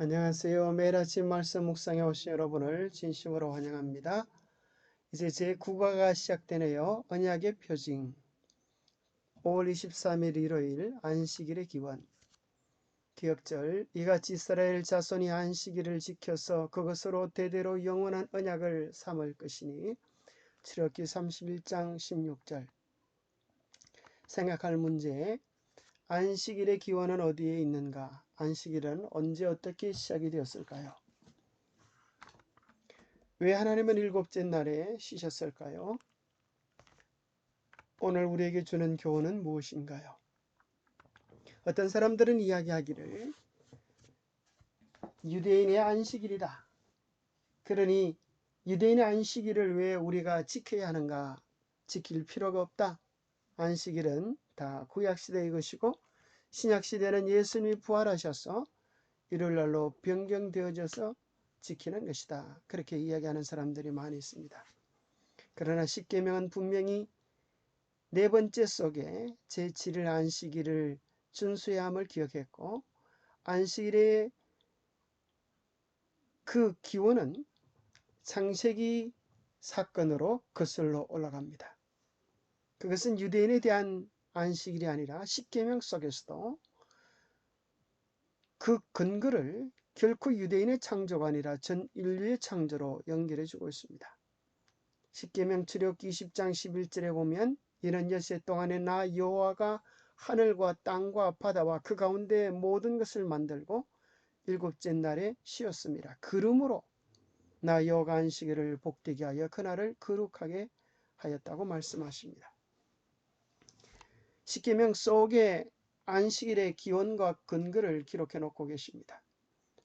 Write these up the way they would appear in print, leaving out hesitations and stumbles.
안녕하세요. 매일 아침 말씀 묵상에 오신 여러분을 진심으로 환영합니다. 이제 제9과가 시작되네요. 언약의 표징. 5월 23일 일요일 안식일의 기원. 기억절. 이같이 이스라엘 자손이 안식일을 지켜서 그것으로 대대로 영원한 언약을 삼을 것이니. 출애굽기 31장 16절. 생각할 문제. 안식일의 기원은 어디에 있는가? 안식일은 언제 어떻게 시작이 되었을까요? 왜 하나님은 일곱째 날에 쉬셨을까요? 오늘 우리에게 주는 교훈은 무엇인가요? 어떤 사람들은 이야기하기를 유대인의 안식일이다. 그러니 유대인의 안식일을 왜 우리가 지켜야 하는가? 지킬 필요가 없다. 안식일은 다 구약시대의 것이고 신약시대는 예수님이 부활하셔서 일요일날로 변경되어져서 지키는 것이다. 그렇게 이야기하는 사람들이 많이 있습니다. 그러나 십계명은 분명히 네 번째 속에 제7일 안식일을 준수해야 함을 기억했고 안식일의 그 기원은 창세기 사건으로 거슬러 올라갑니다. 그것은 유대인에 대한 안식일이 아니라 십계명 속에서도 그 근거를 결코 유대인의 창조가 아니라 전 인류의 창조로 연결해 주고 있습니다. 십계명 출애굽기 20장 11절에 보면 이는 엿새 동안에 나 여호와가 하늘과 땅과 바다와 그 가운데 모든 것을 만들고 일곱째 날에 쉬었습니다. 그러므로 나 여호와가 안식일을 복되게 하여 그날을 거룩하게 하였다고 말씀하십니다. 십계명 속에 안식일의 기원과 근거를 기록해 놓고 계십니다.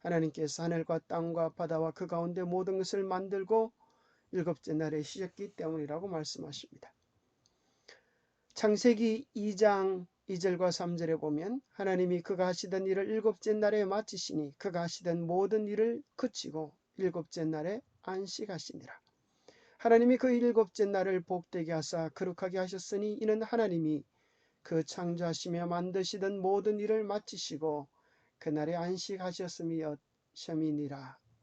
하나님께서 하늘과 땅과 바다와 그 가운데 모든 것을 만들고 일곱째 날에 쉬셨기 때문이라고 말씀하십니다. 창세기 2장 2절과 3절에 보면 하나님이 그가 하시던 일을 일곱째 날에 마치시니 그가 하시던 모든 일을 그치고 일곱째 날에 안식하시니라. 하나님이 그 일곱째 날을 복되게 하사 거룩하게 하셨으니 이는 하나님이 그 창조하시며 만드시던 모든 일을 마치시고 그날에 안식하셨음이니라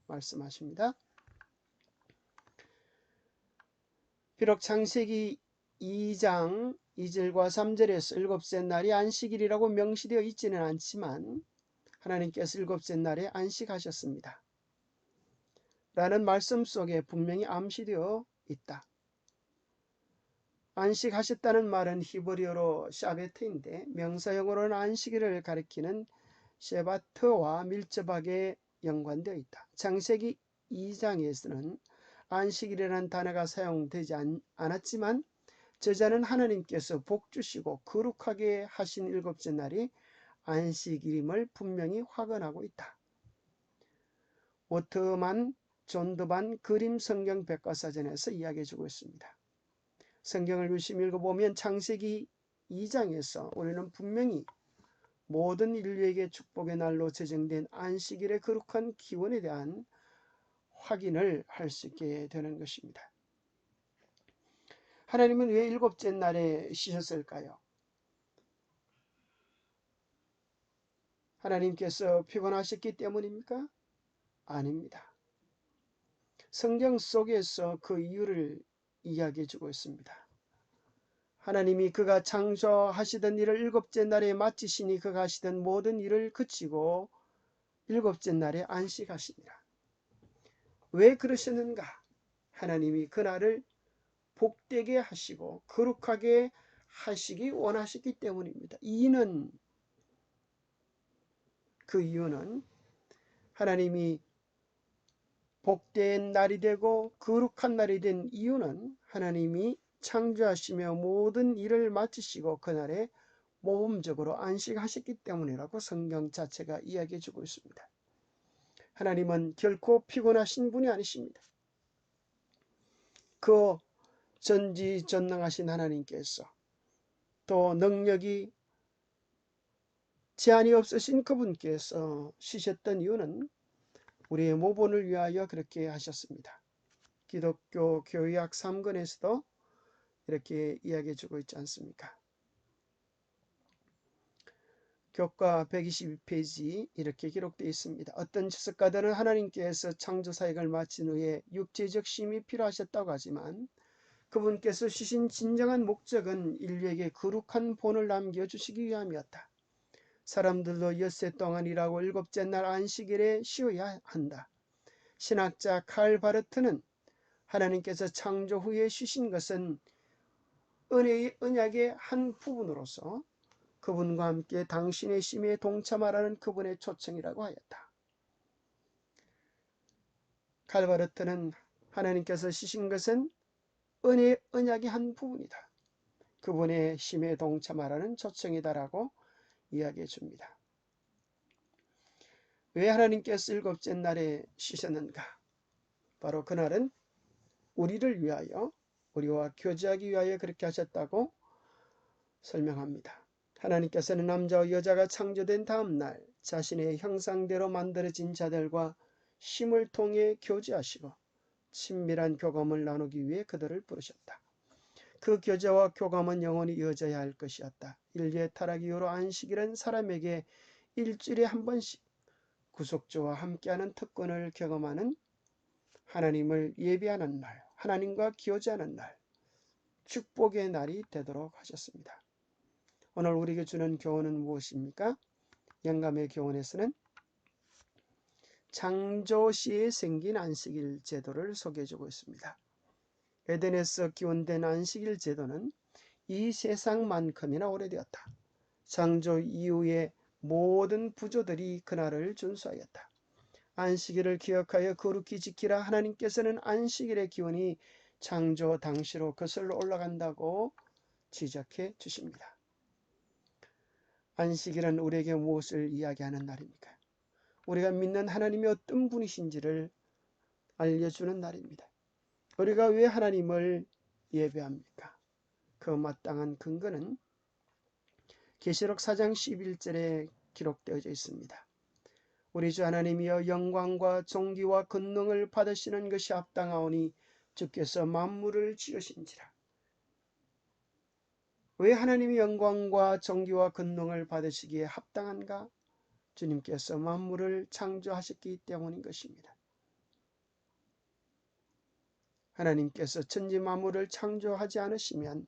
말씀하십니다. 비록 창세기 2장 2절과 3절에서 일곱째 날이 안식일이라고 명시되어 있지는 않지만 하나님께서 일곱째 날에 안식하셨습니다. 라는 말씀 속에 분명히 암시되어 있다. 안식하셨다는 말은 히브리어로 샤베트인데 명사형으로는 안식일을 가리키는 셰바트와 밀접하게 연관되어 있다. 창세기 2장에서는 안식일이라는 단어가 사용되지 않았지만 저자는 하나님께서 복 주시고 거룩하게 하신 일곱째 날이 안식일임을 분명히 확언하고 있다. 워터만 존드반 그림 성경 백과사전에서 이야기해주고 있습니다. 성경을 유심히 읽어보면 창세기 2장에서 우리는 분명히 모든 인류에게 축복의 날로 제정된 안식일의 거룩한 기원에 대한 확인을 할 수 있게 되는 것입니다. 하나님은 왜 일곱째 날에 쉬셨을까요? 하나님께서 피곤하셨기 때문입니까? 아닙니다. 성경 속에서 그 이유를 이야기해 주고 있습니다. 하나님이 그가 창조하시던 일을 일곱째 날에 마치시니 그가 하시던 모든 일을 그치고 일곱째 날에 안식하시니라. 왜 그러셨는가? 하나님이 그날을 복되게 하시고 거룩하게 하시기 원하셨기 때문입니다. 그 이유는 하나님이 복된 날이 되고 거룩한 날이 된 이유는 하나님이 창조하시며 모든 일을 마치시고 그날에 모범적으로 안식하셨기 때문이라고 성경 자체가 이야기해 주고 있습니다. 하나님은 결코 피곤하신 분이 아니십니다. 그 전지전능하신 하나님께서 또 능력이 제한이 없으신 그분께서 쉬셨던 이유는 우리의 모본을 위하여 그렇게 하셨습니다. 기독교 교의학 3권에서도 이렇게 이야기해 주고 있지 않습니까? 교과 122페이지 이렇게 기록되어 있습니다. 어떤 주석가들은 하나님께서 창조 사역을 마친 후에 육체적 쉼이 필요하셨다고 하지만 그분께서 주신 진정한 목적은 인류에게 거룩한 본을 남겨주시기 위함이었다. 사람들도 엿새 동안 일하고 일곱째 날 안식일에 쉬어야 한다. 신학자 칼 바르트는 하나님께서 창조 후에 쉬신 것은 은혜의 언약의 한 부분으로서 그분과 함께 당신의 쉼에 동참하라는 그분의 초청이라고 하였다. 칼 바르트는 하나님께서 쉬신 것은 은혜의 언약의 한 부분이다. 그분의 쉼에 동참하라는 초청이다라고 이야기해 줍니다. 왜 하나님께서 일곱째 날에 쉬셨는가? 바로 그날은 우리를 위하여, 우리와 교제하기 위하여 그렇게 하셨다고 설명합니다. 하나님께서는 남자와 여자가 창조된 다음 날 자신의 형상대로 만들어진 자들과 쉼을 통해 교제하시고 친밀한 교감을 나누기 위해 그들을 부르셨다. 그 교제와 교감은 영원히 이어져야 할 것이었다. 인류의 타락 이후로 안식일은 사람에게 일주일에 한 번씩 구속주와 함께하는 특권을 경험하는, 하나님을 예배하는 날, 하나님과 교제하는 날, 축복의 날이 되도록 하셨습니다. 오늘 우리에게 주는 교훈은 무엇입니까? 영감의 교훈에서는 창조 시에 생긴 안식일 제도를 소개해주고 있습니다. 에덴에서 기원된 안식일 제도는 이 세상만큼이나 오래되었다. 창조 이후에 모든 부조들이 그날을 준수하였다. 안식일을 기억하여 거룩히 지키라. 하나님께서는 안식일의 기원이 창조 당시로 거슬러 올라간다고 지적해 주십니다. 안식일은 우리에게 무엇을 이야기하는 날입니까? 우리가 믿는 하나님이 어떤 분이신지를 알려주는 날입니다. 우리가 왜 하나님을 예배합니까? 그 마땅한 근거는 계시록 4장 11절에 기록되어져 있습니다. 우리 주 하나님이여 영광과 존귀와 권능을 받으시는 것이 합당하오니 주께서 만물을 지으신지라. 왜 하나님이 영광과 존귀와 권능을 받으시기에 합당한가? 주님께서 만물을 창조하셨기 때문인 것입니다. 하나님께서 천지 만물을 창조하지 않으시면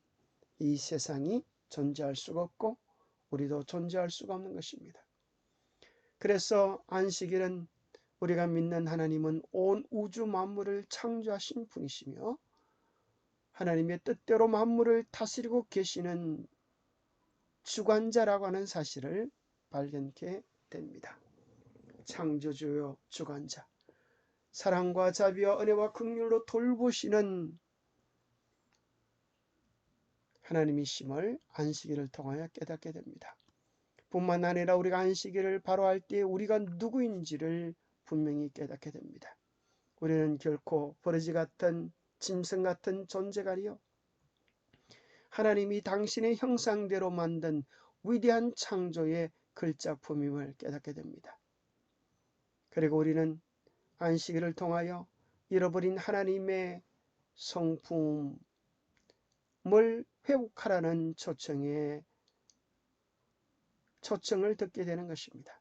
이 세상이 존재할 수가 없고 우리도 존재할 수가 없는 것입니다. 그래서 안식일은 우리가 믿는 하나님은 온 우주 만물을 창조하신 분이시며 하나님의 뜻대로 만물을 다스리고 계시는 주관자라고 하는 사실을 발견케 됩니다. 창조주요 주관자, 사랑과 자비와 은혜와 긍휼로 돌보시는 하나님이심을 안식일을 통하여 깨닫게 됩니다. 뿐만 아니라 우리가 안식일을 바로 할 때 우리가 누구인지를 분명히 깨닫게 됩니다. 우리는 결코 버러지 같은 짐승 같은 존재가 아니요 하나님이 당신의 형상대로 만든 위대한 창조의 글작품임을 깨닫게 됩니다. 그리고 우리는 안식일을 통하여 잃어버린 하나님의 성품을 회복하라는 초청을 듣게 되는 것입니다.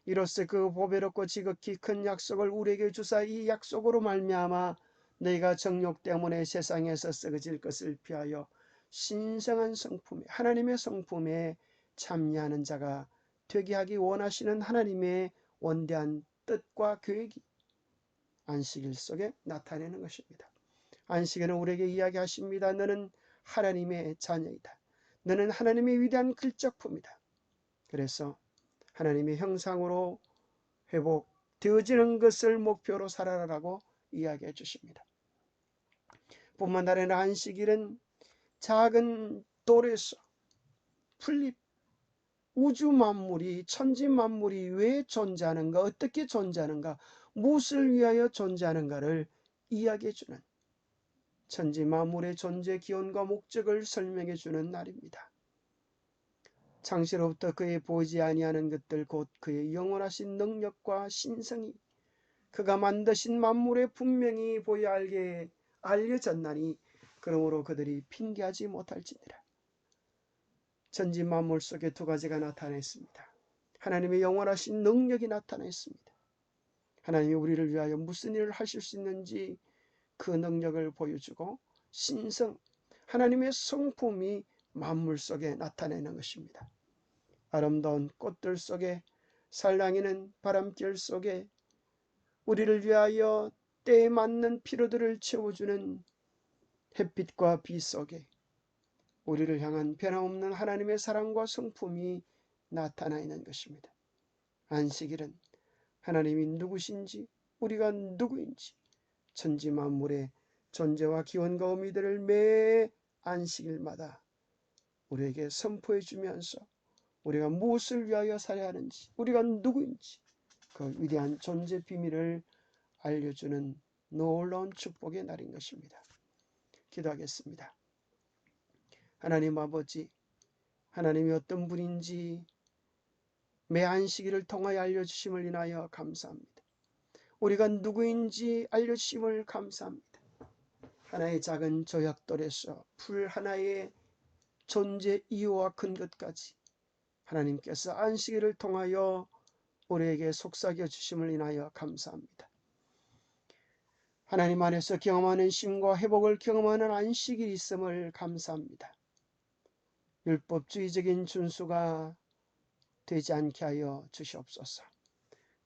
이로써 그 보배롭고 지극히 큰 약속을 우리에게 주사 이 약속으로 말미암아 너희가 정욕 때문에 세상에서 썩어질 것을 피하여 신성한 성품에, 하나님의 성품에 참여하는 자가 되게 하기 원하시는 하나님의 원대한 뜻과 계획이 안식일 속에 나타내는 것입니다. 안식일은 우리에게 이야기하십니다. 너는 하나님의 자녀이다. 너는 하나님의 위대한 글작품이다. 그래서 하나님의 형상으로 회복되어지는 것을 목표로 살아라라고 이야기해 주십니다. 뿐만 아니라 안식일은 작은 돌에서 풀립 우주 만물이, 천지 만물이 왜 존재하는가, 어떻게 존재하는가, 무엇을 위하여 존재하는가를 이야기해 주는, 천지 만물의 존재 기원과 목적을 설명해 주는 날입니다. 창시로부터 그의 보이지 아니하는 것들 곧 그의 영원하신 능력과 신성이 그가 만드신 만물에 분명히 보여 알려졌나니 그러므로 그들이 핑계하지 못할지니라. 천지 만물 속에 두 가지가 나타냈습니다. 하나님의 영원하신 능력이 나타냈습니다. 하나님이 우리를 위하여 무슨 일을 하실 수 있는지 그 능력을 보여주고 신성, 하나님의 성품이 만물 속에 나타내는 것입니다. 아름다운 꽃들 속에, 살랑이는 바람길 속에, 우리를 위하여 때에 맞는 필요들을 채워주는 햇빛과 비 속에 우리를 향한 변함없는 하나님의 사랑과 성품이 나타나 있는 것입니다. 안식일은 하나님이 누구신지, 우리가 누구인지 천지 만물의 존재와 기원과 의미들을 매 안식일마다 우리에게 선포해 주면서 우리가 무엇을 위하여 살아야 하는지, 우리가 누구인지 그 위대한 존재 비밀을 알려주는 놀라운 축복의 날인 것입니다. 기도하겠습니다. 하나님 아버지, 하나님이 어떤 분인지 매 안식일을 통하여 알려주심을 인하여 감사합니다. 우리가 누구인지 알려주심을 감사합니다. 하나의 작은 조약돌에서 풀 하나의 존재 이유와 근거까지 하나님께서 안식일을 통하여 우리에게 속삭여 주심을 인하여 감사합니다. 하나님 안에서 경험하는 쉼과 회복을 경험하는 안식일이 있음을 감사합니다. 율법주의적인 준수가 되지 않게 하여 주시옵소서.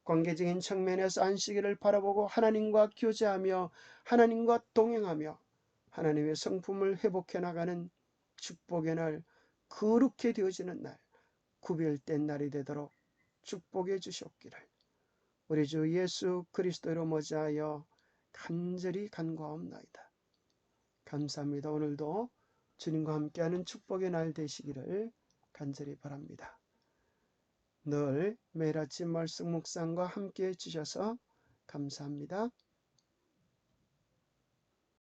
관계적인 측면에서 안식일을 바라보고 하나님과 교제하며 하나님과 동행하며 하나님의 성품을 회복해 나가는 축복의 날, 거룩해 되어지는 날, 구별된 날이 되도록 축복해 주시옵기를 우리 주 예수 그리스도로 머지하여 간절히 간구하옵나이다. 감사합니다. 오늘도 주님과 함께하는 축복의 날 되시기를 간절히 바랍니다. 늘 매일 아침 말씀 묵상과 함께해 주셔서 감사합니다.